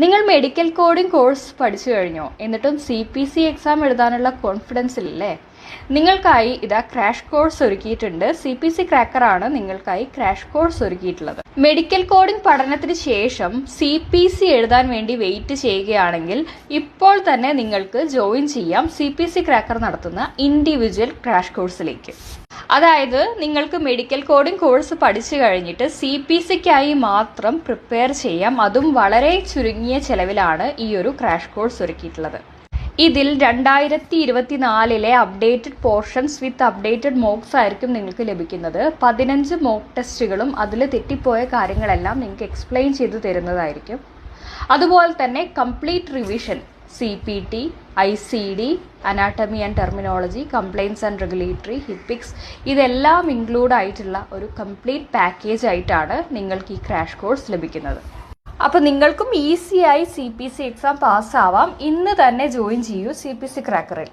നിങ്ങൾ medical coding course പഠിച്ചു കഴിഞ്ഞോ? എന്നിട്ടും CPC എക്സാം എഴുതാനുള്ള കോൺഫിഡൻസ് ഇല്ലേ? നിങ്ങൾക്കായി ഇതാ ക്രാഷ് കോഴ്സ് ഒരുക്കിയിട്ടുണ്ട്. CPC ക്രാക്കറാണ് നിങ്ങൾക്കായി ക്രാഷ് കോഴ്സ് ഒരുക്കിയിട്ടുള്ളത്. മെഡിക്കൽ കോഡിംഗ് പഠനത്തിന് ശേഷം CPC എഴുതാൻ വേണ്ടി വെയിറ്റ് ചെയ്യുകയാണെങ്കിൽ ഇപ്പോൾ തന്നെ നിങ്ങൾക്ക് ജോയിൻ ചെയ്യാം CPC ക്രാക്കർ നടത്തുന്ന ഇൻഡിവിജ്വൽ ക്രാഷ് കോഴ്സിലേക്ക്. അതായത് നിങ്ങൾക്ക് മെഡിക്കൽ കോഡിംഗ് കോഴ്സ് പഠിച്ചു കഴിഞ്ഞിട്ട് CPCക്കായി മാത്രം പ്രിപ്പയർ ചെയ്യാം. അതും വളരെ ചുരുങ്ങിയ ചെലവിലാണ് ഈ ഒരു ക്രാഷ് കോഴ്സ് ഒരുക്കിയിട്ടുള്ളത്. ഇതിൽ 2024 അപ്ഡേറ്റഡ് പോർഷൻസ് വിത്ത് അപ്ഡേറ്റഡ് മോക്സ് ആയിരിക്കും നിങ്ങൾക്ക് ലഭിക്കുന്നത്. 15 മോക്ക് ടെസ്റ്റുകളും അതിൽ തെറ്റിപ്പോയ കാര്യങ്ങളെല്ലാം നിങ്ങൾക്ക് എക്സ്പ്ലെയിൻ ചെയ്തു തരുന്നതായിരിക്കും. അതുപോലെ തന്നെ complete revision CPT, ICD, anatomy and terminology, compliance and regulatory, ഹിപ്പിക്സ് ഇതെല്ലാം ഇൻക്ലൂഡ് ആയിട്ടുള്ള ഒരു കംപ്ലീറ്റ് പാക്കേജ് ആയിട്ടാണ് നിങ്ങൾക്ക് ഈ ക്രാഷ് കോഴ്സ് ലഭിക്കുന്നത്. അപ്പോൾ നിങ്ങൾക്കും ഈസിയായി CPC എക്സാം പാസ്സാവാം. ഇന്ന് തന്നെ ജോയിൻ ചെയ്യൂ CPC ക്രാക്കറിൽ.